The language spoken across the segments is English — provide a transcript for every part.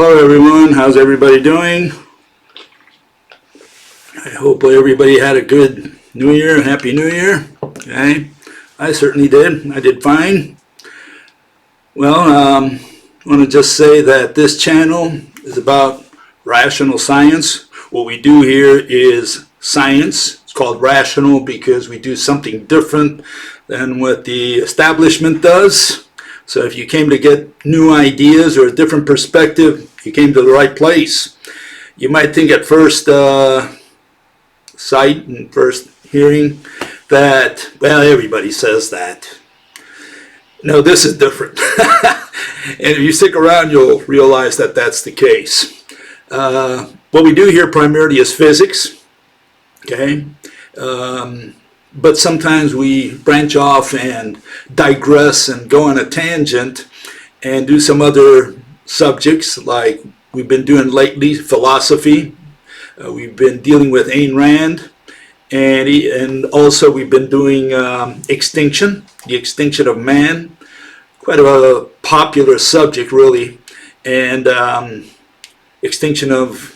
Hello everyone, how's everybody doing? I hope everybody had a good New Year, Happy New Year. Okay, I certainly did. I did fine. Well, I want to just say that this channel is about rational science. What we do here is science. It's called rational because we do something different than what the establishment does. So if you came to get new ideas or a different perspective, you came to the right place. You might think at first sight and first hearing that, well, everybody says that. No, this is different. And if you stick around, you'll realize that that's the case. What we do here primarily is physics, okay? But sometimes we branch off and digress and go on a tangent and do some other subjects like we've been doing lately, philosophy. We've been dealing with Ayn Rand, and also we've been doing extinction, the extinction of man. Quite a popular subject, really, and extinction of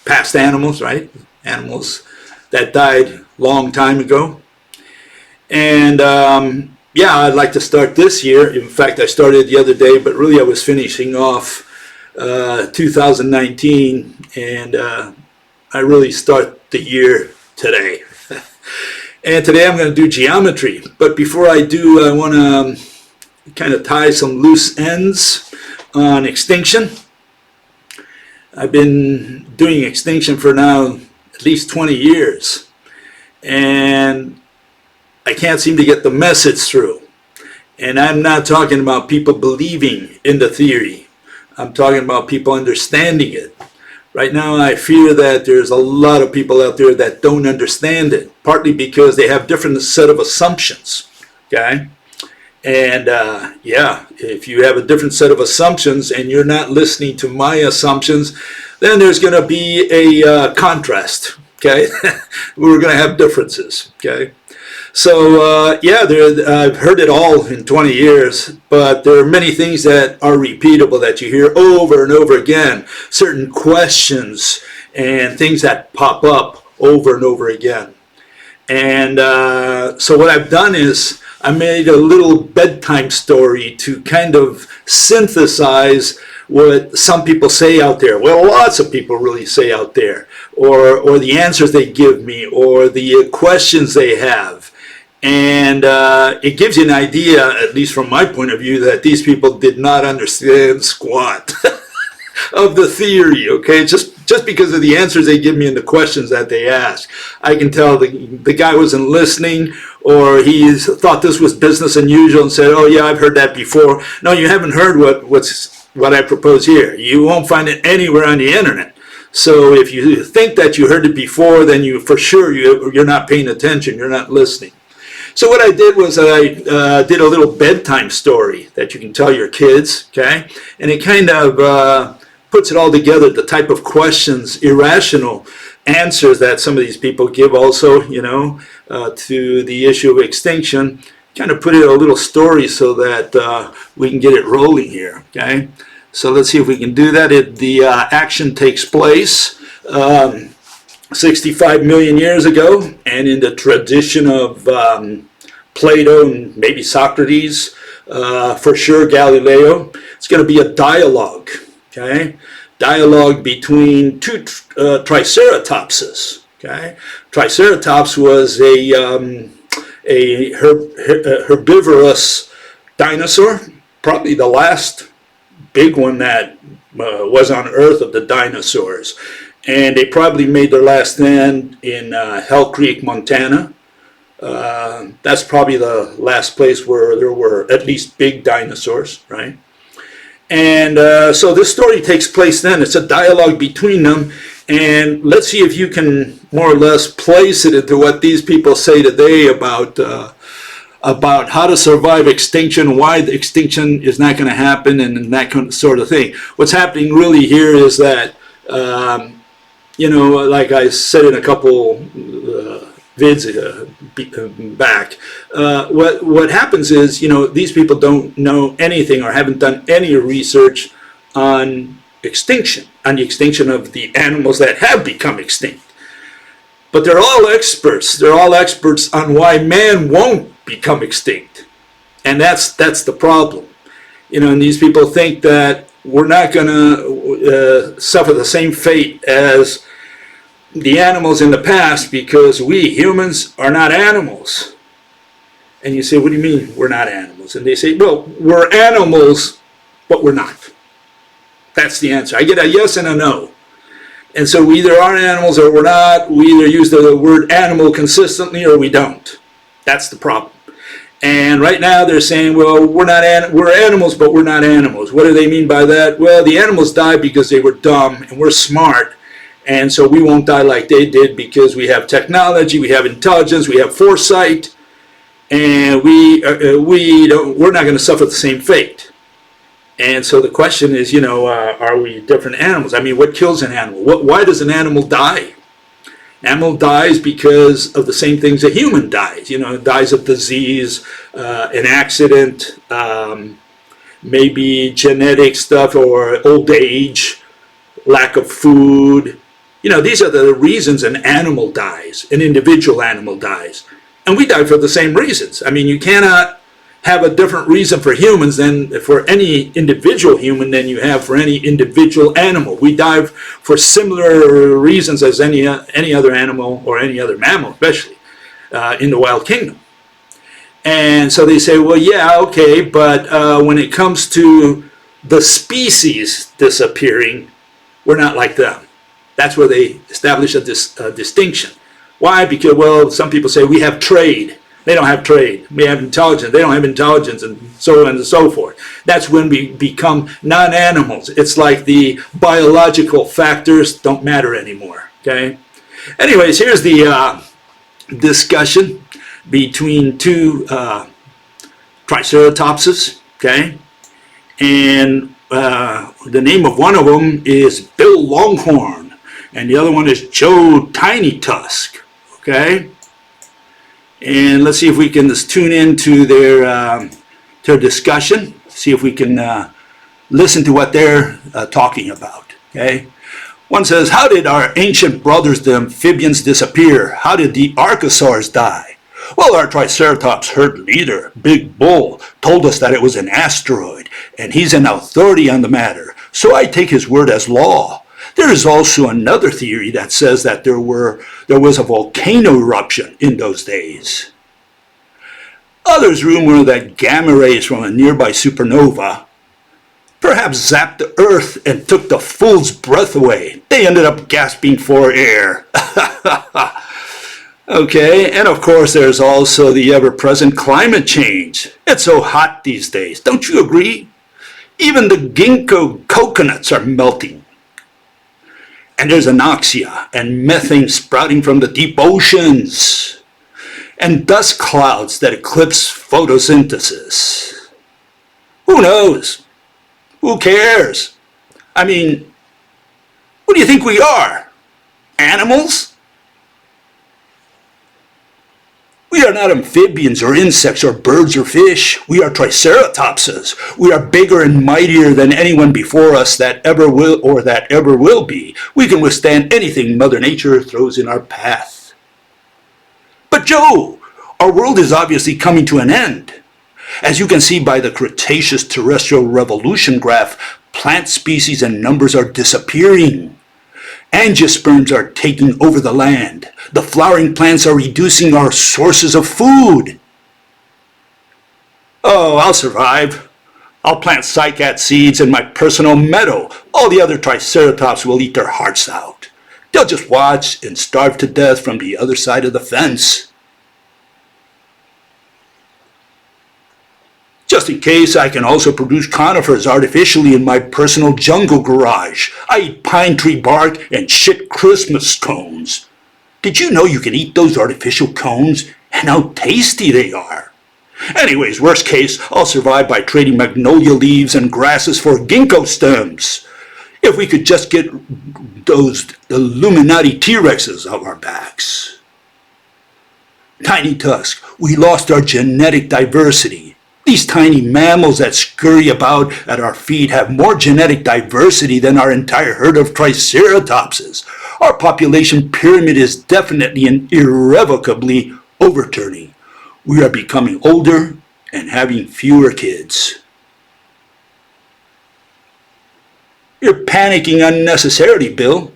past animals, right? Animals that died long time ago. And yeah, I'd like to start this year. In fact, I started the other day, but really I was finishing off 2019, and I really start the year today. And today I'm going to do geometry. But before I do, I want to kind of tie some loose ends on extinction. I've been doing extinction for now at least 20 years. And I can't seem to get the message through. And I'm not talking about people believing in the theory. I'm talking about people understanding it. Right now I fear that there's a lot of people out there that don't understand it, partly because they have different set of assumptions, okay? And yeah, if you have a different set of assumptions and you're not listening to my assumptions, then there's going to be a contrast, okay? We're going to have differences, okay? So yeah, I've heard it all in 20 years, but there are many things that are repeatable that you hear over and over again, certain questions and things that pop up over and over again. And so what I've done is I made a little bedtime story to kind of synthesize what some people say out there. Well, lots of people really say out there, or the answers they give me, or the questions they have. And it gives you an idea, at least from my point of view, that these people did not understand squat of the theory, okay? Just because of the answers they give me and the questions that they ask. I can tell the guy wasn't listening, or he thought this was business unusual and said, oh yeah, I've heard that before. No, you haven't heard what I propose here. You won't find it anywhere on the internet. So if you think that you heard it before, then for sure you're not paying attention, you're not listening. So what I did was I did a little bedtime story that you can tell your kids, okay? And it kind of puts it all together, the type of questions, irrational answers that some of these people give also, you know, to the issue of extinction. Kind of put it in a little story so that we can get it rolling here, okay? So let's see if we can do that. The action takes place 65 million years ago, and in the tradition of Plato and maybe Socrates, for sure Galileo, it's going to be a dialogue, okay? Dialogue between two triceratopses, okay? Triceratops was a herbivorous dinosaur, probably the last big one that was on Earth of the dinosaurs. And they probably made their last stand in Hell Creek, Montana. That's probably the last place where there were at least big dinosaurs, right? And so this story takes place then. It's a dialogue between them. And let's see if you can more or less place it into what these people say today about how to survive extinction, why the extinction is not going to happen, and that sort of thing. What's happening really here is that you know, like I said in a couple vids back, what happens is, you know, these people don't know anything or haven't done any research on extinction, on the extinction of the animals that have become extinct. But they're all experts. They're all experts on why man won't become extinct. And that's the problem. You know, and these people think that we're not going to suffer the same fate as the animals in the past because we humans are not animals. And you say, what do you mean we're not animals? And they say, well, we're animals, but we're not. That's the answer. I get a yes and a no. And so we either are animals or we're not. We either use the word animal consistently or we don't. That's the problem. And right now they're saying, well, we're animals, but we're not animals. What do they mean by that? Well, the animals died because they were dumb and we're smart. And so we won't die like they did because we have technology, we have intelligence, we have foresight, and we're not going to suffer the same fate. And so the question is, you know, are we different animals? I mean, what kills an animal? Why does an animal die? An animal dies because of the same things a human dies. You know, it dies of disease, an accident, maybe genetic stuff or old age, lack of food. You know, these are the reasons an animal dies, an individual animal dies. And we die for the same reasons. I mean, you cannot have a different reason for humans than for any individual human than you have for any individual animal. We die for similar reasons as any other animal or any other mammal, especially in the wild kingdom. And so they say, well, yeah, okay, but when it comes to the species disappearing, we're not like them. That's where they establish a distinction. Why? Because, well, some people say we have trade. They don't have trade. We have intelligence. They don't have intelligence, and so on and so forth. That's when we become non-animals. It's like the biological factors don't matter anymore. Okay. Anyways, here's the discussion between two triceratopses. Okay, and the name of one of them is Bill Longhorn, and the other one is Joe Tiny Tusk. Okay. And let's see if we can just tune into their discussion, see if we can listen to what they're talking about. Okay. One says, how did our ancient brothers, the amphibians, disappear? How did the archosaurs die? Well, our Triceratops herd leader, Big Bull, told us that it was an asteroid, and he's an authority on the matter, so I take his word as law. There is also another theory that says that there was a volcano eruption in those days. Others rumor that gamma rays from a nearby supernova perhaps zapped the Earth and took the fool's breath away. They ended up gasping for air. Okay, and of course there's also the ever-present climate change. It's so hot these days, don't you agree? Even the ginkgo coconuts are melting. And there's anoxia and methane sprouting from the deep oceans. And dust clouds that eclipse photosynthesis. Who knows? Who cares? I mean, what do you think we are? Animals? We are not amphibians or insects or birds or fish. We are triceratopses. We are bigger and mightier than anyone before us that ever will or that ever will be. We can withstand anything Mother Nature throws in our path. But Joe, our world is obviously coming to an end. As you can see by the Cretaceous terrestrial revolution graph, plant species and numbers are disappearing. Angiosperms are taking over the land. The flowering plants are reducing our sources of food. Oh, I'll survive. I'll plant cycad seeds in my personal meadow. All the other triceratops will eat their hearts out. They'll just watch and starve to death from the other side of the fence. Just in case, I can also produce conifers artificially in my personal jungle garage. I eat pine tree bark and shit Christmas cones. Did you know you can eat those artificial cones and how tasty they are? Anyways, worst case, I'll survive by trading magnolia leaves and grasses for ginkgo stems. If we could just get those Illuminati T-Rexes off our backs. Tiny Tusk, we lost our genetic diversity. These tiny mammals that scurry about at our feet have more genetic diversity than our entire herd of triceratopses. Our population pyramid is definitely and irrevocably overturning. We are becoming older and having fewer kids. You're panicking unnecessarily, Bill.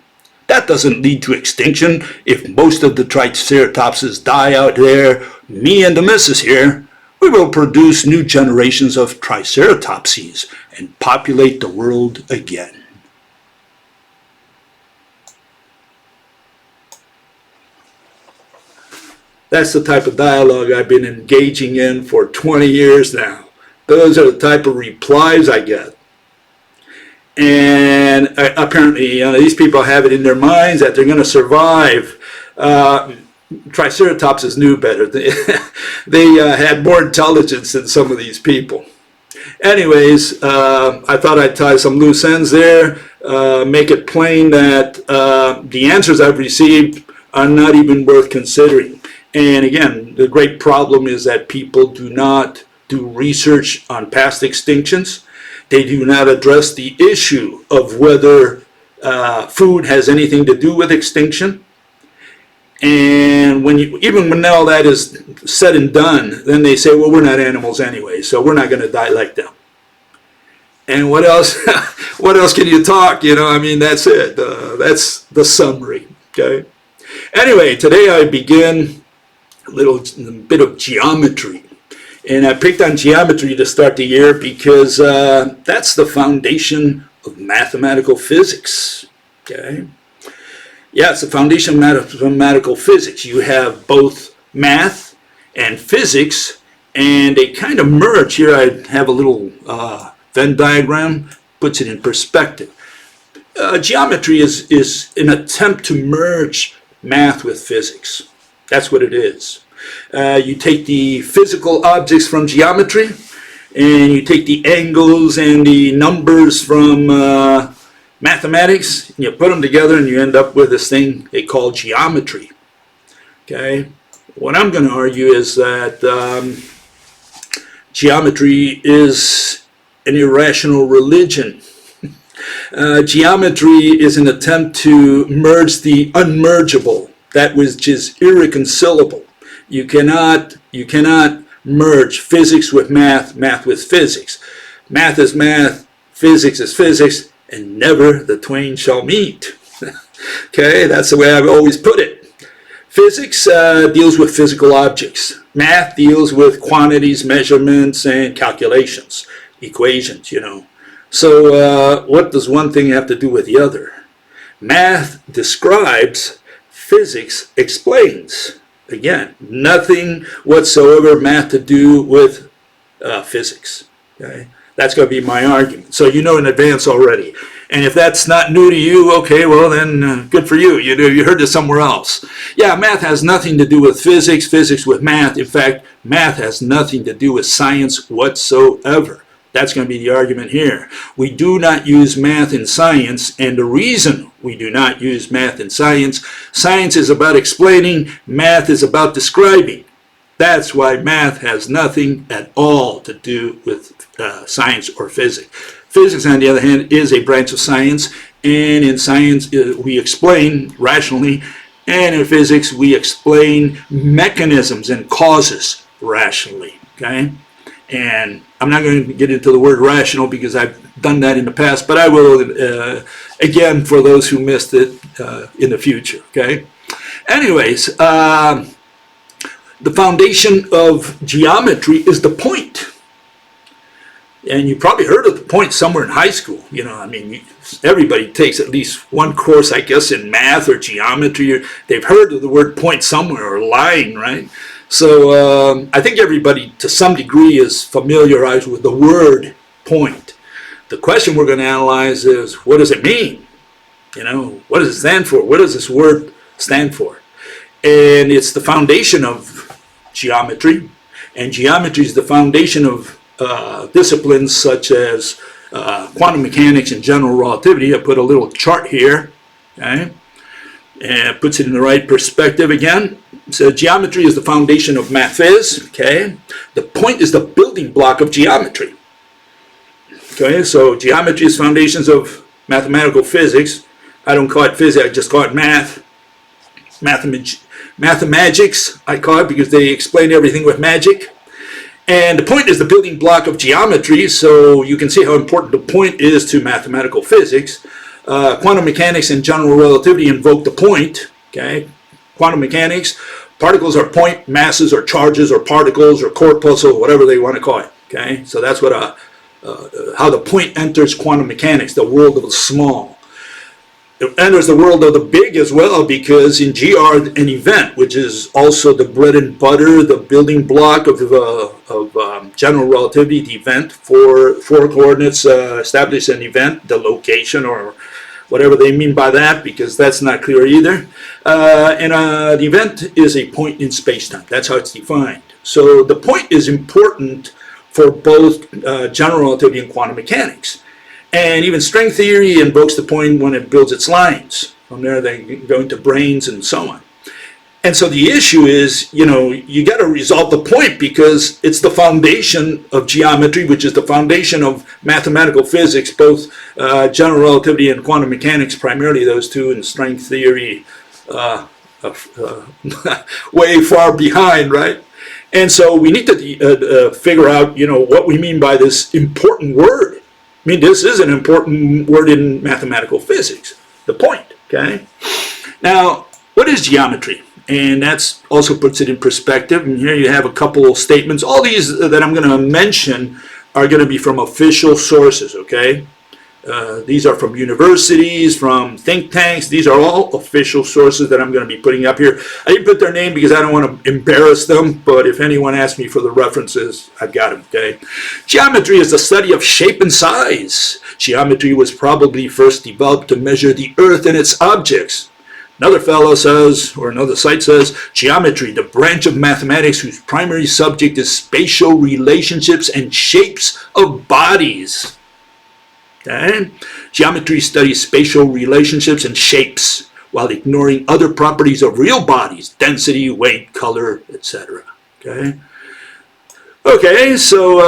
That doesn't lead to extinction. If most of the triceratopses die out there, me and the missus here, we will produce new generations of triceratopses and populate the world again. That's the type of dialogue I've been engaging in for 20 years now. Those are the type of replies I get. And apparently, these people have it in their minds that they're going to survive. Triceratopses knew better. They had more intelligence than some of these people. Anyways, I thought I'd tie some loose ends there, make it plain that the answers I've received are not even worth considering. And again, the great problem is that people do not do research on past extinctions. They do not address the issue of whether food has anything to do with extinction. And even when all that is said and done, then they say, well, we're not animals anyway, so we're not going to die like them. And what else? What else can you talk? I mean, that's it. That's the summary. Okay. Anyway, today I begin a little bit of geometry. And I picked on geometry to start the year because that's the foundation of mathematical physics. Okay. Yeah, it's the foundation of mathematical physics. You have both math and physics, and they kind of merge. Here I have a little Venn diagram, puts it in perspective. Geometry is an attempt to merge math with physics. That's what it is. You take the physical objects from geometry, and you take the angles and the numbers from mathematics, and you put them together, and you end up with this thing they call geometry. Okay? What I'm going to argue is that geometry is an irrational religion. Geometry is an attempt to merge the unmergeable, that which is irreconcilable. You cannot merge physics with math, math with physics. Math is math, physics is physics, and never the twain shall meet. Okay, that's the way I've always put it. Physics deals with physical objects. Math deals with quantities, measurements, and calculations, equations, So what does one thing have to do with the other? Math describes, physics explains. Again, nothing whatsoever math to do with physics. Okay? That's going to be my argument. So you know in advance already. And if that's not new to you, okay, well then good for you. You heard it somewhere else. Yeah, math has nothing to do with physics, physics with math. In fact, math has nothing to do with science whatsoever. That's going to be the argument here. We do not use math in science, and the reason we do not use math in science is about explaining, math is about describing. That's why math has nothing at all to do with science or physics. Physics, on the other hand, is a branch of science, and in science we explain rationally, and in physics we explain mechanisms and causes rationally. Okay? And I'm not going to get into the word rational because I've done that in the past, but I will again for those who missed it in the future. Okay. Anyways, the foundation of geometry is the point. And you probably heard of the point somewhere in high school. Everybody takes at least one course, I guess, in math or geometry. They've heard of the word point somewhere, or line, right? So I think everybody to some degree is familiarized with the word point. The question we're going to analyze is, what does it mean? What does it stand for? What does this word stand for? And it's the foundation of geometry, and geometry is the foundation of disciplines such as quantum mechanics and general relativity. I put a little chart here, okay, and it puts it in the right perspective again. So geometry is the foundation of math phys, okay? The point is the building block of geometry. Okay, so geometry is foundations of mathematical physics. I don't call it physics, I just call it math. Mathemagics, I call it, because they explain everything with magic. And the point is the building block of geometry, so you can see how important the point is to mathematical physics. Quantum mechanics and general relativity invoke the point, okay? Quantum mechanics, particles are point, masses or charges or particles or corpuscle, whatever they want to call it, okay? So that's what how the point enters quantum mechanics, the world of the small. It enters the world of the big as well, because in GR, an event, which is also the bread and butter, the building block of general relativity, the event, four coordinates establish an event, the location or whatever they mean by that, because that's not clear either. The event is a point in space-time. That's how it's defined. So the point is important for both general relativity and quantum mechanics. And even string theory invokes the point when it builds its lines. From there they go into branes and so on. And so the issue is, you got to resolve the point, because it's the foundation of geometry, which is the foundation of mathematical physics, both general relativity and quantum mechanics, primarily those two, and string theory way far behind, right? And so we need to figure out, what we mean by this important word. I mean, this is an important word in mathematical physics, the point, okay? Now, what is geometry? And that also puts it in perspective. And here you have a couple of statements. All these that I'm going to mention are going to be from official sources, okay? These are from universities, from think tanks. These are all official sources that I'm going to be putting up here. I didn't put their name because I don't want to embarrass them, but if anyone asks me for the references, I've got them, okay? Geometry is the study of shape and size. Geometry was probably first developed to measure the earth and its objects. Another fellow says, or another site says, geometry, the branch of mathematics whose primary subject is spatial relationships and shapes of bodies. Okay? Geometry studies spatial relationships and shapes while ignoring other properties of real bodies, density, weight, color, etc. Okay? Okay, so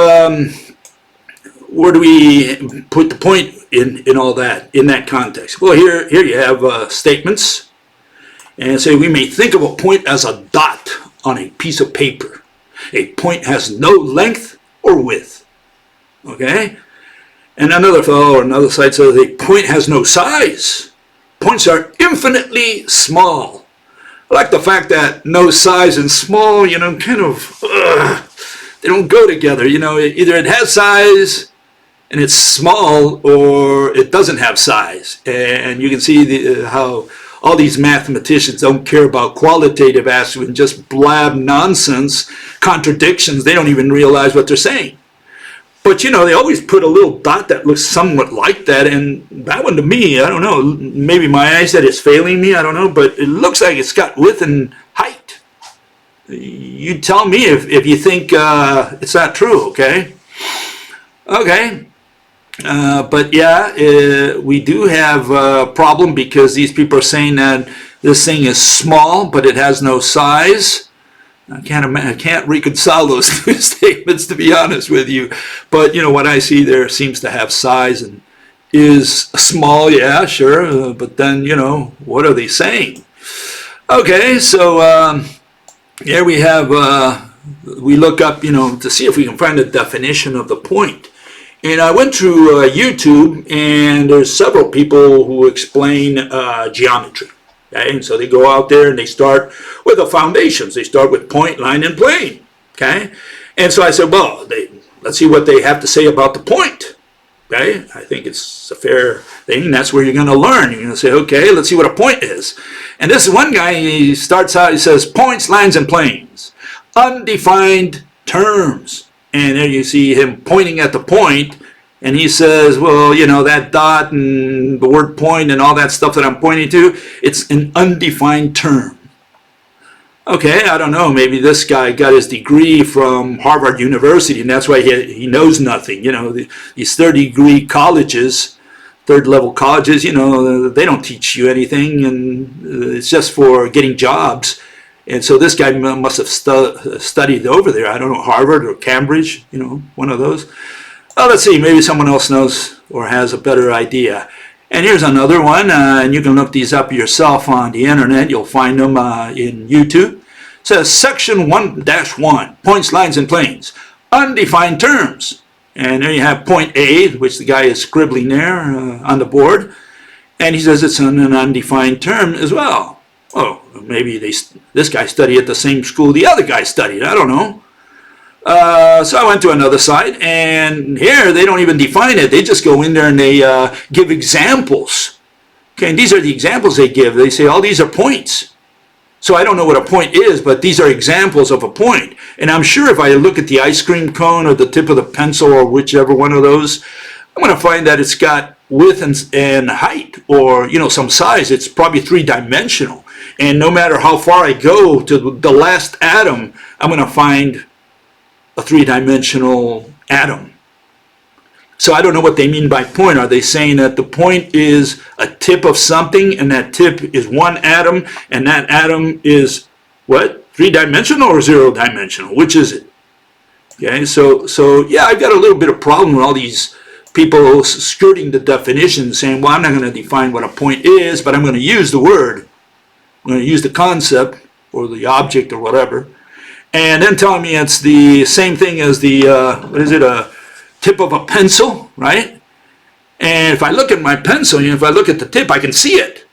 where do we put the point in all that, in that context? Well, here you have statements. And say we may think of a point as a dot on a piece of paper. A point has no length or width. Okay? And another fellow or another site says a point has no size. Points are infinitely small. I like the fact that no size and small, they don't go together. Either it has size and it's small, or it doesn't have size. And you can see how all these mathematicians don't care about qualitative aspects and just blab nonsense, contradictions. They don't even realize what they're saying. But, they always put a little dot that looks somewhat like that. And that one to me, I don't know, maybe my eyesight is failing me, I don't know, but it looks like it's got width and height. You tell me if you think it's not true, okay? Okay. But yeah, we do have a problem because these people are saying that this thing is small, but it has no size. I can't reconcile those two statements, to be honest with you. But what I see there seems to have size and is small. Yeah, sure. But then what are they saying? Okay, so here we have we look up to see if we can find a definition of the point. And I went through YouTube, and there's several people who explain geometry. Okay? And so they go out there and they start with the foundations. They start with point, line, and plane. Okay? And so I said, well, let's see what they have to say about the point. Okay? I think it's a fair thing. That's where you're going to learn. You're going to say, okay, let's see what a point is. And this is one guy, he starts out, he says, points, lines, and planes. Undefined terms. And there you see him pointing at the point, and he says, well, that dot and the word point and all that stuff that I'm pointing to, it's an undefined term. Okay, I don't know, maybe this guy got his degree from Harvard University, and that's why he knows nothing. These third-degree colleges, third-level colleges, they don't teach you anything, and it's just for getting jobs. And so this guy must have studied over there. I don't know, Harvard or Cambridge, you know, one of those. Let's see, maybe someone else knows or has a better idea. And here's another one, and you can look these up yourself on the internet. You'll find them in YouTube. It says section 1-1, points, lines, and planes, undefined terms. And there you have point A, which the guy is scribbling there on the board. And he says it's an undefined term as well. Oh, maybe this guy studied at the same school the other guy studied. I don't know. So I went to another site, and here they don't even define it. They just go in there and they give examples. Okay, and these are the examples they give. They say, all these are points. So I don't know what a point is, but these are examples of a point. And I'm sure if I look at the ice cream cone or the tip of the pencil or whichever one of those, I'm going to find that it's got width and height, or, you know, some size. It's probably three-dimensional. And no matter how far I go to the last atom, I'm going to find a three-dimensional atom. So I don't know what they mean by point. Are they saying that the point is a tip of something, and that tip is one atom, and that atom is what? Three-dimensional or zero-dimensional? Which is it? Okay, so yeah, I've got a little bit of problem with all these people skirting the definition, saying, well, I'm not going to define what a point is, but I'm going to use the word. I'm going to use the concept or the object or whatever. And then telling me it's the same thing as the, what is it, a tip of a pencil, right? And if I look at my pencil, if I look at the tip, I can see it.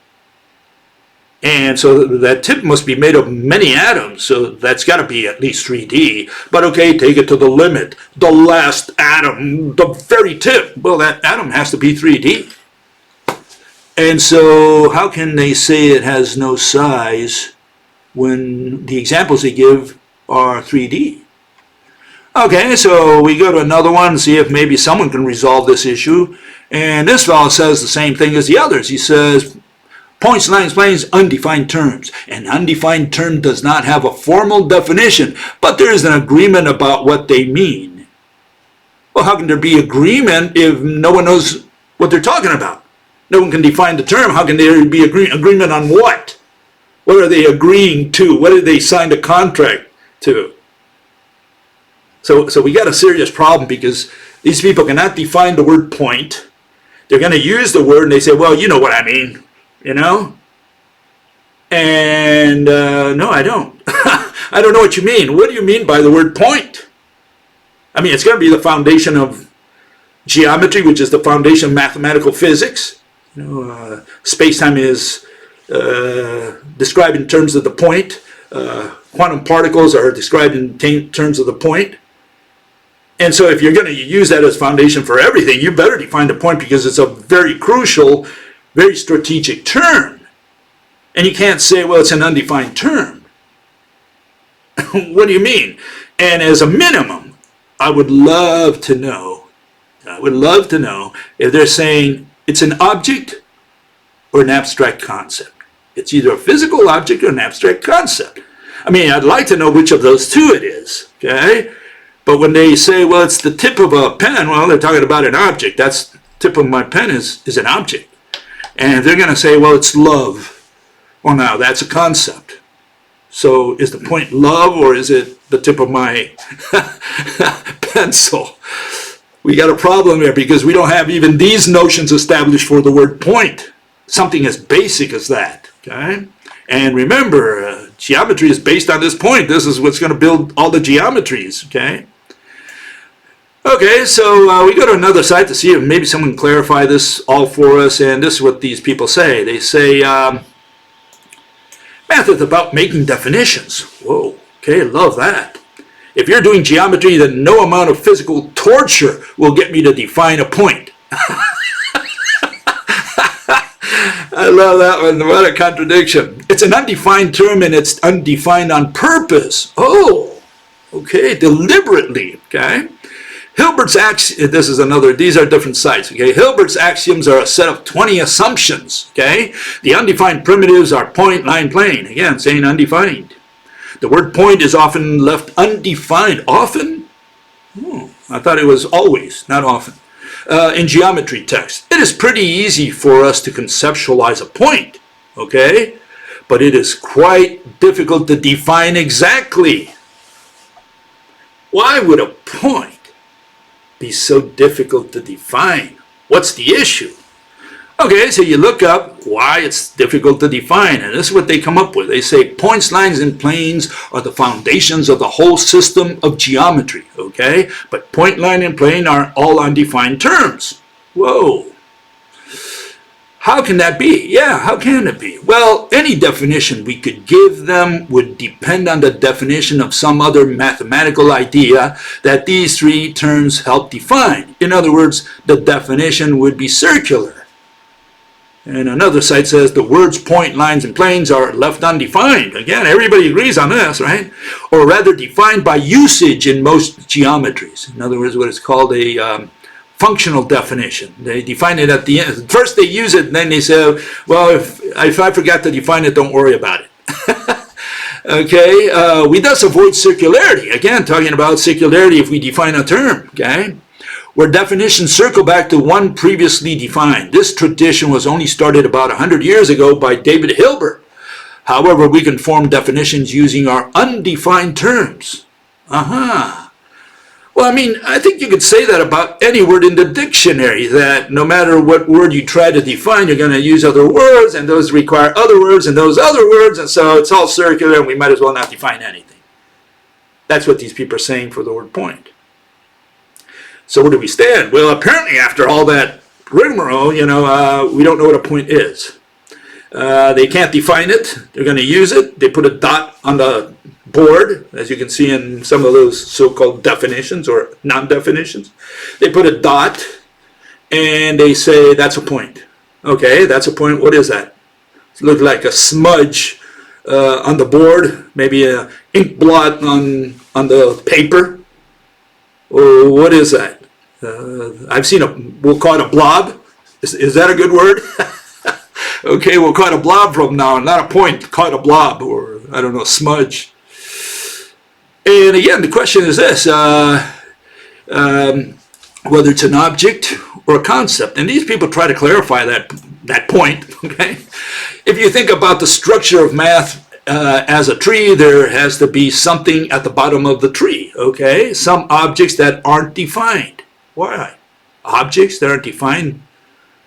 And so that tip must be made of many atoms, so that's got to be at least 3D. But okay, take it to the limit. The last atom, the very tip, well, that atom has to be 3D. And so how can they say it has no size when the examples they give are 3D? Okay, so we go to another one and see if maybe someone can resolve this issue. And this fellow says the same thing as the others. He says, points, lines, planes, undefined terms. An undefined term does not have a formal definition, but there is an agreement about what they mean. Well, how can there be agreement if no one knows what they're talking about? No one can define the term. How can there be agreement on what? What are they agreeing to? What did they sign a contract to? So we got a serious problem, because these people cannot define the word point. They're going to use the word and they say, well, you know what I mean, you know? And no, I don't. I don't know what you mean. What do you mean by the word point? I mean, it's going to be the foundation of geometry, which is the foundation of mathematical physics. You know, space-time is described in terms of the point. Quantum particles are described in terms of the point. And so if you're going to use that as foundation for everything, you better define the point, because it's a very crucial, very strategic term. And you can't say, well, it's an undefined term. What do you mean? And as a minimum, I would love to know if they're saying it's an object or an abstract concept. It's either a physical object or an abstract concept. I mean, I'd like to know which of those two it is, okay? But when they say, well, it's the tip of a pen, well, they're talking about an object. That's the tip of my pen is an object. And if they're going to say, well, it's love, well, now that's a concept. So is the point love, or is it the tip of my pencil? We got a problem here, because we don't have even these notions established for the word point. Something as basic as that, okay? And remember, geometry is based on this point. This is what's going to build all the geometries, okay? Okay, so we go to another site to see if maybe someone can clarify this all for us, and this is what these people say. They say, math is about making definitions. Whoa, okay, love that. If you're doing geometry, then no amount of physical torture will get me to define a point. I love that one. What a contradiction. It's an undefined term, and it's undefined on purpose. Oh, okay, deliberately, okay? Hilbert's axioms, this is another, these are different sites, okay? Hilbert's axioms are a set of 20 assumptions, okay? The undefined primitives are point, line, plane. Again, saying undefined. The word point is often left undefined. Often? I thought it was always, not often. In geometry text, it is pretty easy for us to conceptualize a point, okay? but it is quite difficult to define exactly. Why would a point be so difficult to define? What's the issue? Okay, so you look up why it's difficult to define, and this is what they come up with. They say points, lines, and planes are the foundations of the whole system of geometry, okay? But point, line, and plane are all undefined terms. Whoa. How can that be? Yeah, how can it be? Well, any definition we could give them would depend on the definition of some other mathematical idea that these three terms help define. In other words, the definition would be circular. And another site says the words point, lines, and planes are left undefined. Again, everybody agrees on this, right? Or rather defined by usage in most geometries. In other words, what is called a functional definition. They define it at the end. First they use it, and then they say, well, if I forgot to define it, don't worry about it. Okay, we thus avoid circularity. Again, talking about circularity if we define a term, okay? Where definitions circle back to one previously defined. This tradition was only started about 100 years ago by David Hilbert. However, we can form definitions using our undefined terms. Well, I mean, I think you could say that about any word in the dictionary, that no matter what word you try to define, you're going to use other words, and those require other words, and those other words, and so it's all circular, and we might as well not define anything. That's what these people are saying for the word point. So where do we stand? Well, apparently after all that rigmarole, we don't know what a point is. They can't define it. They're going to use it. They put a dot on the board, as you can see in some of those so-called definitions or non-definitions. They put a dot, and they say that's a point. Okay, that's a point. What is that? It looks like a smudge on the board, maybe an ink blot on the paper. Or what is that? I've seen we'll call it a blob. Is that a good word? Okay, we'll call it a blob from now on, not a point, call it a blob, or I don't know, smudge. And again, the question is this, whether it's an object or a concept. And these people try to clarify that point, okay? If you think about the structure of math as a tree, there has to be something at the bottom of the tree, okay? Some objects that aren't defined. Why? Objects that aren't defined,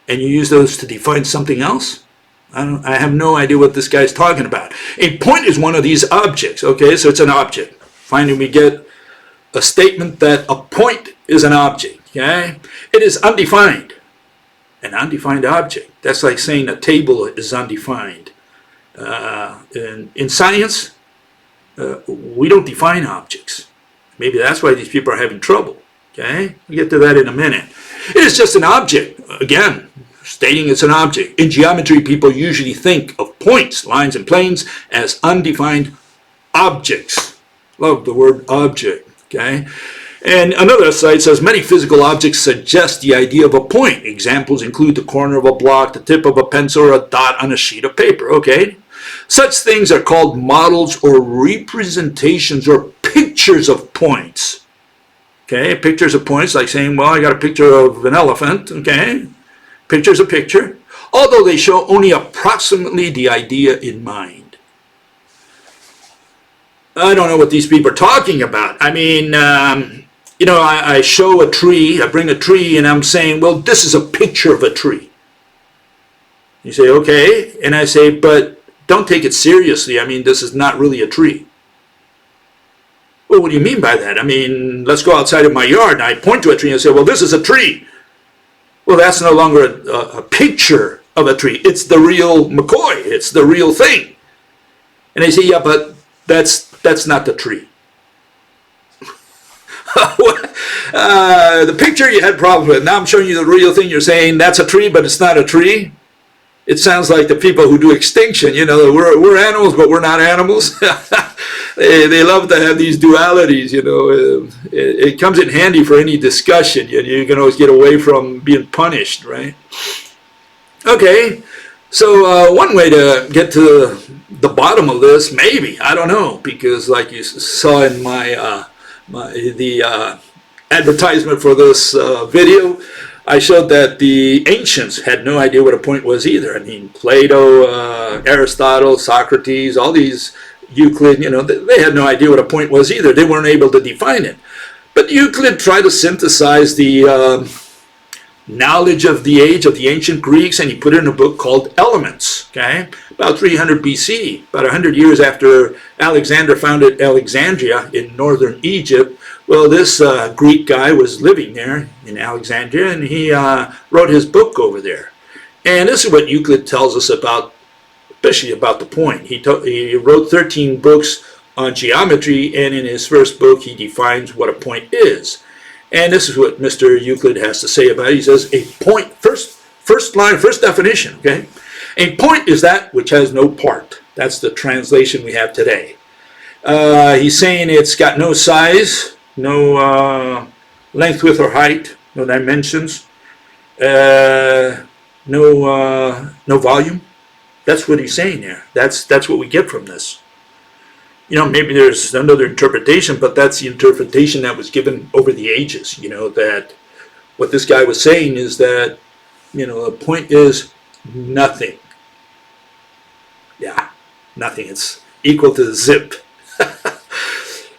and you use those to define something else? I have no idea what this guy's talking about. A point is one of these objects, okay? So it's an object. Finally, we get a statement that a point is an object, okay? It is undefined. An undefined object. That's like saying a table is undefined. In science, we don't define objects. Maybe that's why these people are having trouble. Okay, we'll get to that in a minute. It is just an object. Again, stating it's an object. In geometry, people usually think of points, lines, and planes as undefined objects. Love the word object. Okay. And another site says many physical objects suggest the idea of a point. Examples include the corner of a block, the tip of a pencil, or a dot on a sheet of paper. Okay. Such things are called models or representations or pictures of points. Okay, pictures of points, like saying, well, I got a picture of an elephant. Okay, picture's a picture, although they show only approximately the idea in mind. I don't know what these people are talking about. I mean, I show a tree, I bring a tree, and I'm saying, well, this is a picture of a tree. You say, okay, and I say, but don't take it seriously. I mean, this is not really a tree. Well, what do you mean by that? I mean, let's go outside of my yard, and I point to a tree and say, well, this is a tree. Well, that's no longer a picture of a tree. It's the real McCoy. It's the real thing. And they say, yeah, but that's not the tree. The picture you had problems with. Now I'm showing you the real thing. You're saying that's a tree, but it's not a tree. It sounds like the people who do extinction. We're animals, but we're not animals. They love to have these dualities. It comes in handy for any discussion. You can always get away from being punished, right? Okay, so one way to get to the bottom of this, maybe, I don't know, because like you saw in the advertisement for this video, I showed that the ancients had no idea what a point was either. I mean, Plato, Aristotle, Socrates, all these, Euclid, they had no idea what a point was either. They weren't able to define it. But Euclid tried to synthesize the knowledge of the age of the ancient Greeks, and he put it in a book called Elements, okay? About 300 BC, about 100 years after Alexander founded Alexandria in northern Egypt. Well, this Greek guy was living there in Alexandria, and he wrote his book over there. And this is what Euclid tells us about, especially about the point. He wrote 13 books on geometry, and in his first book, he defines what a point is. And this is what Mr. Euclid has to say about it. He says, a point, first line, first definition, okay? A point is that which has no part. That's the translation we have today. He's saying it's got no size, no length, width, or height, no dimensions, no volume. That's what he's saying there. That's what we get from this. Maybe there's another interpretation, but that's the interpretation that was given over the ages, that what this guy was saying is that, a point is nothing. Yeah, nothing. It's equal to zip.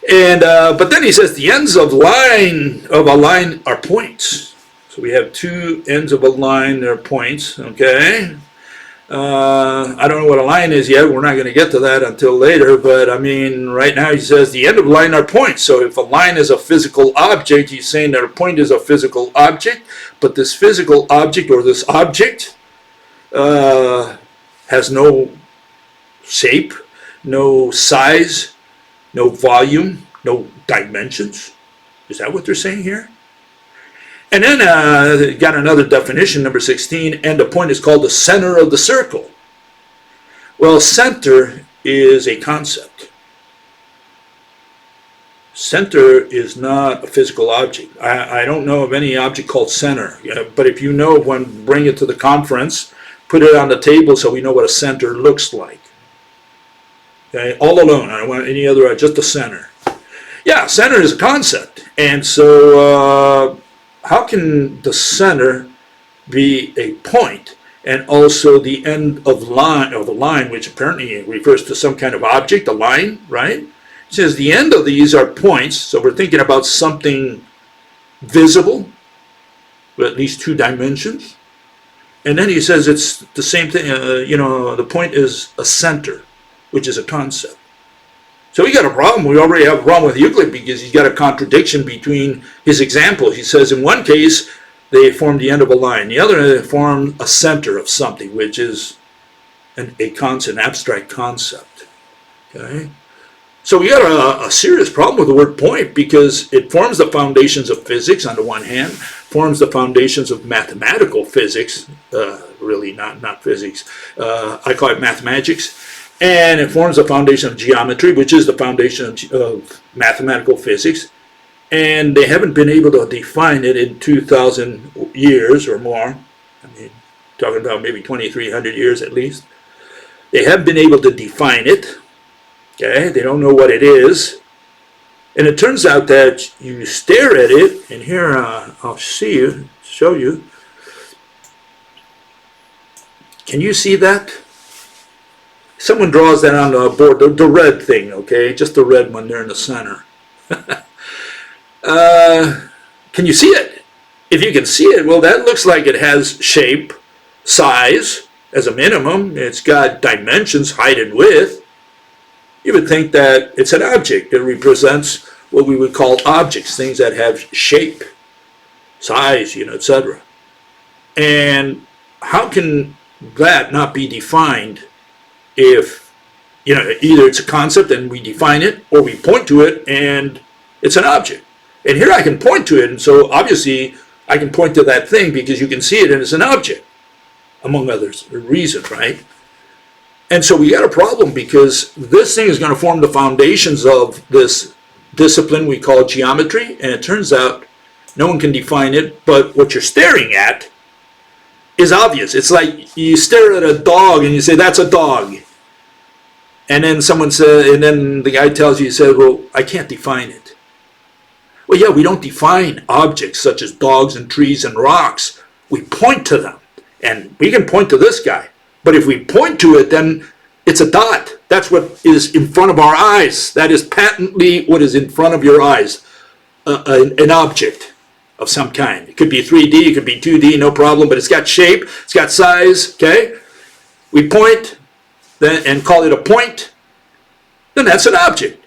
And but then he says the ends of a line are points. So we have two ends of a line, they're points, okay? I don't know what a line is yet. We're not going to get to that until later. But I mean, right now he says the end of a line are points. So if a line is a physical object, he's saying that a point is a physical object. But this physical object or this object has no shape, no size, no volume, no dimensions. Is that what they're saying here? And then got another definition, number 16, and the point is called the center of the circle. Well, center is a concept. Center is not a physical object. I don't know of any object called center, but if you know one, bring it to the conference, put it on the table so we know what a center looks like. Okay, all alone, I don't want any other, just the center. Yeah, center is a concept, and so how can the center be a point and also the end of the line, which apparently refers to some kind of object, a line, right? It says the end of these are points, so we're thinking about something visible, with at least two dimensions. And then he says it's the same thing, the point is a center, which is a concept. So we got a problem. We already have a problem with Euclid because he's got a contradiction between his examples. He says in one case they form the end of a line. The other they form a center of something, which is an abstract concept. Okay? So we got a serious problem with the word point because it forms the foundations of physics on the one hand, forms the foundations of mathematical physics, really not physics. I call it mathematics. And it forms the foundation of geometry, which is the foundation of mathematical physics. And they haven't been able to define it in 2,000 years or more. I mean, talking about maybe 2,300 years at least. They haven't been able to define it. Okay, they don't know what it is. And it turns out that you stare at it, and here I'll show you. Can you see that? Someone draws that on the board, the red thing, okay? Just the red one there in the center. Can you see it? If you can see it, well, that looks like it has shape, size, as a minimum. It's got dimensions, height and width. You would think that it's an object. It represents what we would call objects, things that have shape, size, etc. And how can that not be defined if, either it's a concept and we define it, or we point to it and it's an object. And here I can point to it, and so obviously I can point to that thing because you can see it and it's an object, among other reasons, right? And so we got a problem because this thing is going to form the foundations of this discipline we call geometry, and it turns out no one can define it, but what you're staring at is obvious. It's like you stare at a dog and you say, that's a dog. And then and then the guy tells you, he said, well, I can't define it. Well, yeah, we don't define objects such as dogs and trees and rocks We point to them. And we can point to this guy. But if we point to it, then it's a dot. That's what is in front of our eyes. That is patently what is in front of your eyes. An object of some kind. It could be 3D, it could be 2D, no problem, but it's got shape, it's got size, okay? We point then and call it a point, then that's an object.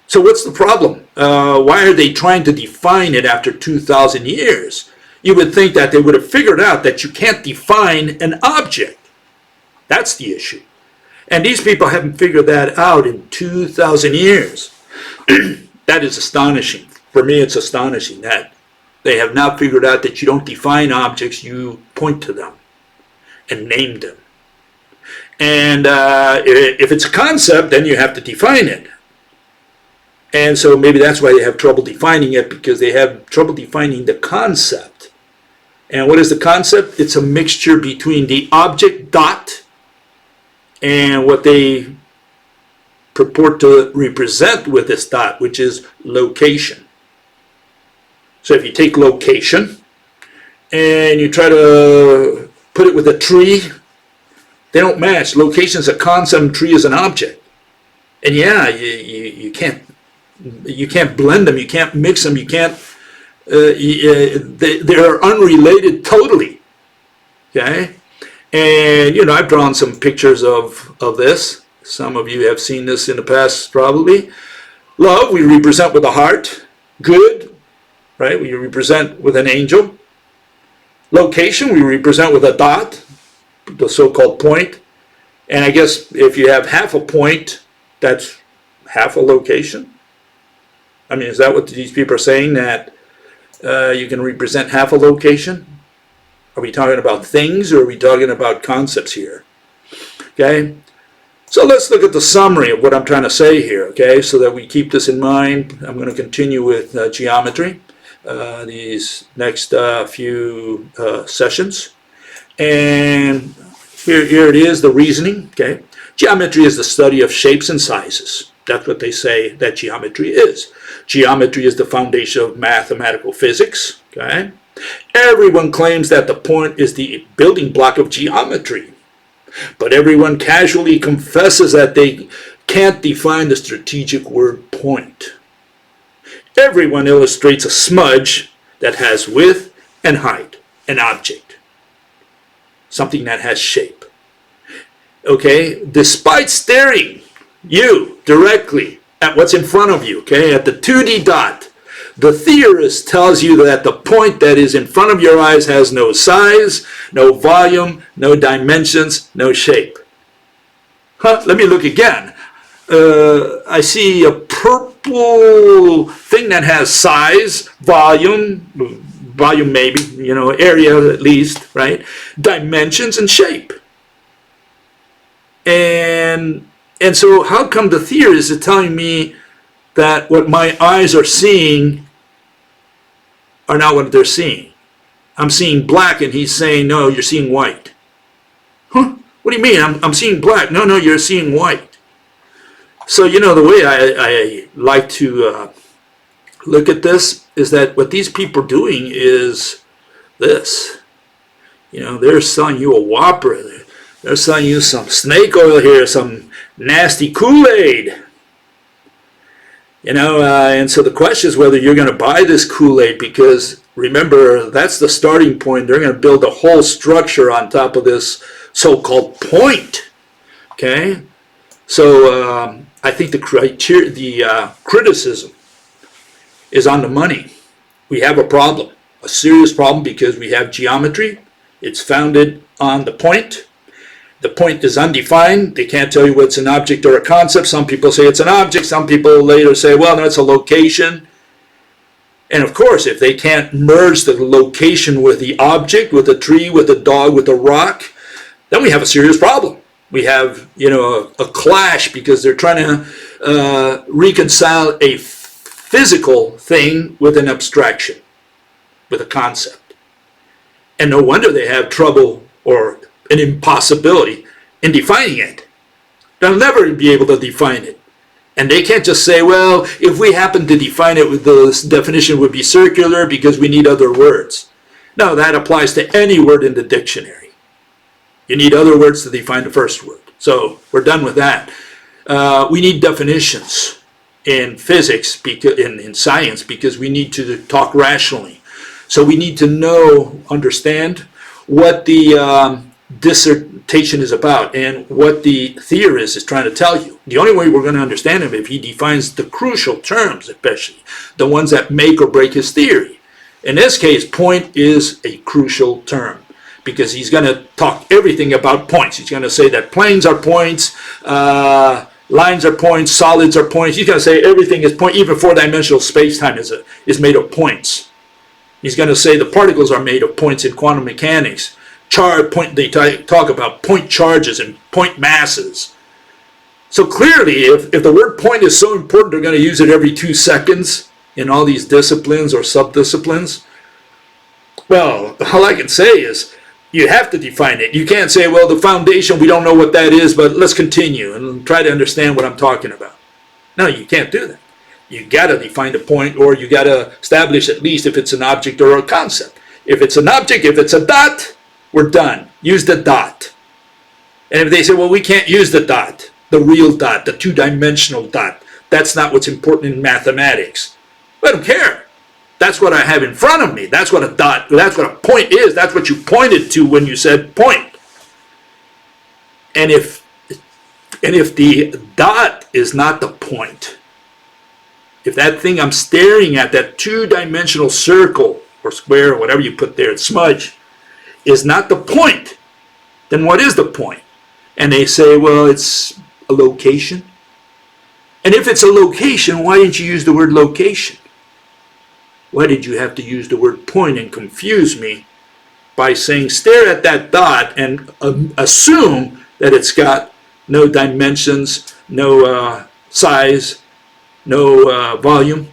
So what's the problem? Why are they trying to define it after 2,000 years? You would think that they would have figured out that you can't define an object. That's the issue. And these people haven't figured that out in 2,000 years. That is astonishing. For me, it's astonishing that they have not figured out that you don't define objects, you point to them and name them. And if it's a concept, then you have to define it. And so maybe that's why they have trouble defining it, because they have trouble defining the concept. And what is the concept? It's a mixture between the object dot and what they purport to represent with this dot, which is location. So if you take location and you try to put it with a tree, they don't match. Location is a concept, tree is an object. And yeah, you can't blend them, you can't mix them, you can't. They're unrelated totally. Okay, and I've drawn some pictures of this. Some of you have seen this in the past, probably. Love, we represent with a heart. Good, right? We represent with an angel. Location, we represent with a dot, the so-called point. And I guess if you have half a point, that's half a location. I mean, is that what these people are saying, that you can represent half a location? Are we talking about things, or are we talking about concepts here? Okay. So let's look at the summary of what I'm trying to say here, okay, so that we keep this in mind. I'm going to continue with geometry these next few sessions. And here it is, the reasoning, okay. Geometry is the study of shapes and sizes. That's what they say that geometry is. Geometry is the foundation of mathematical physics, okay. Everyone claims that the point is the building block of geometry. But everyone casually confesses that they can't define the strategic word point. Everyone illustrates a smudge that has width and height, an object, something that has shape. Okay, despite staring you directly at what's in front of you, okay, at the 2D dot, the theorist tells you that the point that is in front of your eyes has no size, no volume, no dimensions, no shape. Let me look again. I see a purple thing that has size, volume maybe, area at least, right? Dimensions and shape. And so how come the theorist is telling me that what my eyes are seeing are not what they're seeing? I'm seeing black, and he's saying, no, you're seeing white. Huh? What do you mean? I'm seeing black. No, you're seeing white. So, the way I like to look at this is that what these people are doing is this. They're selling you a Whopper. They're selling you some snake oil here, some nasty Kool-Aid. And so the question is whether you're going to buy this Kool-Aid, because remember, that's the starting point. They're going to build a whole structure on top of this so-called point. Okay? So I think the criticism is on the money. We have a problem, a serious problem, because we have geometry. It's founded on the point. The point is undefined. They can't tell you what's an object or a concept. Some people say it's an object. Some people later say, well, no, it's a location. And of course, if they can't merge the location with the object, with the tree, with the dog, with the rock, then we have a serious problem. We have, a clash, because they're trying to reconcile a physical thing with an abstraction, with a concept. And no wonder they have trouble, or an impossibility, in defining it. They'll never be able to define it. And they can't just say, well, if we happen to define it, the definition would be circular because we need other words. No, that applies to any word in the dictionary. You need other words to define the first word. So we're done with that. We need definitions in physics, in science, because we need to talk rationally. So we need to understand what the dissertation is about and what the theorist is trying to tell you. The only way we're going to understand him if he defines the crucial terms, especially the ones that make or break his theory. In this case, point is a crucial term because he's going to talk everything about points. He's going to say that planes are points, lines are points, solids are points. He's going to say everything is point. Even four-dimensional space-time is made of points. He's going to say the particles are made of points in quantum mechanics. They talk about point charges and point masses. So clearly, if the word point is so important, they're going to use it every 2 seconds in all these disciplines or subdisciplines. Well, all I can say is you have to define it. You can't say, well, the foundation, we don't know what that is, but let's continue and try to understand what I'm talking about. No, you can't do that. You got to define the point, or you got to establish at least if it's an object or a concept. If it's an object, if it's a dot, we're done. Use the dot. And if they say, well, we can't use the dot, the real dot, the two-dimensional dot, that's not what's important in mathematics. I don't care. That's what I have in front of me. That's what a dot, that's what a point is. That's what you pointed to when you said point. And if the dot is not the point, if that thing I'm staring at, that two-dimensional circle or square or whatever you put there, smudge, is not the point, then what is the point? And they say, well, it's a location. And if it's a location, why didn't you use the word location? Why did you have to use the word point and confuse me by saying stare at that dot and assume that it's got no dimensions, no size, no volume?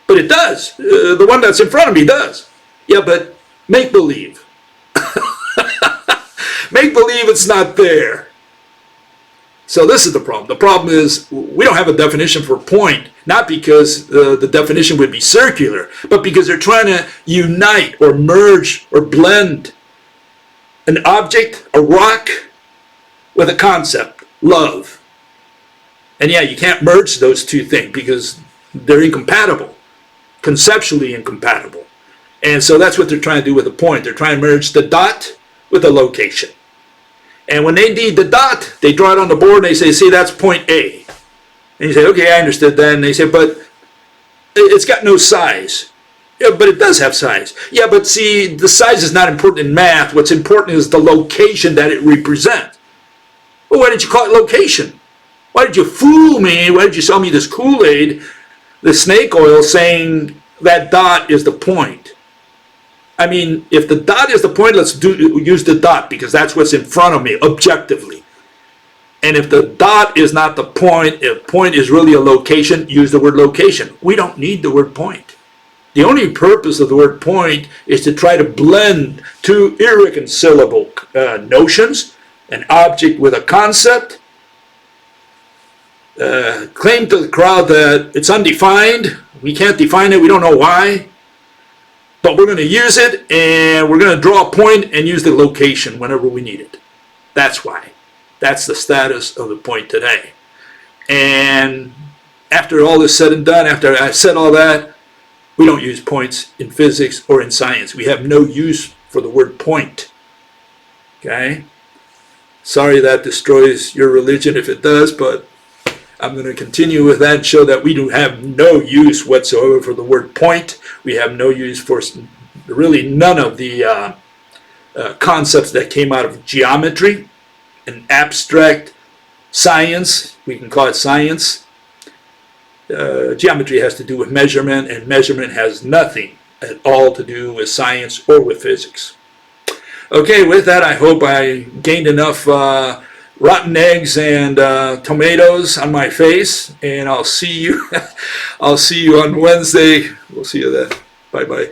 But it does. The one that's in front of me does. Yeah, but make believe. Make believe it's not there. So this is the problem. The problem is we don't have a definition for point, not because the definition would be circular, but because they're trying to unite or merge or blend an object, a rock, with a concept, love. And yeah, you can't merge those two things because they're incompatible, conceptually incompatible. And so that's what they're trying to do with a point. They're trying to merge the dot with a location. And when they need the dot, they draw it on the board and they say, see, that's point A. And you say, okay, I understood that. And they say, but it's got no size. Yeah, but it does have size. Yeah, but see, the size is not important in math. What's important is the location that it represents. Well, why didn't you call it location? Why did you fool me? Why did you sell me this Kool-Aid, the snake oil, saying that dot is the point? I mean, if the dot is the point, let's use the dot because that's what's in front of me objectively. And if the dot is not the point, if point is really a location, use the word location. We don't need the word point. The only purpose of the word point is to try to blend two irreconcilable notions, an object with a concept, claim to the crowd that it's undefined, we can't define it, we don't know why, but we're going to use it and we're going to draw a point and use the location whenever we need it. That's why. That's the status of the point today. And after all is said and done, after I've said all that, we don't use points in physics or in science. We have no use for the word point. Okay? Sorry that destroys your religion if it does, but I'm going to continue with that and show that we do have no use whatsoever for the word point. We have no use for really none of the concepts that came out of geometry and abstract science. We can call it science. Geometry has to do with measurement, and measurement has nothing at all to do with science or with physics. Okay, with that, I hope I gained enough rotten eggs and tomatoes on my face, and I'll see you. I'll see you on Wednesday. We'll see you then. Bye bye.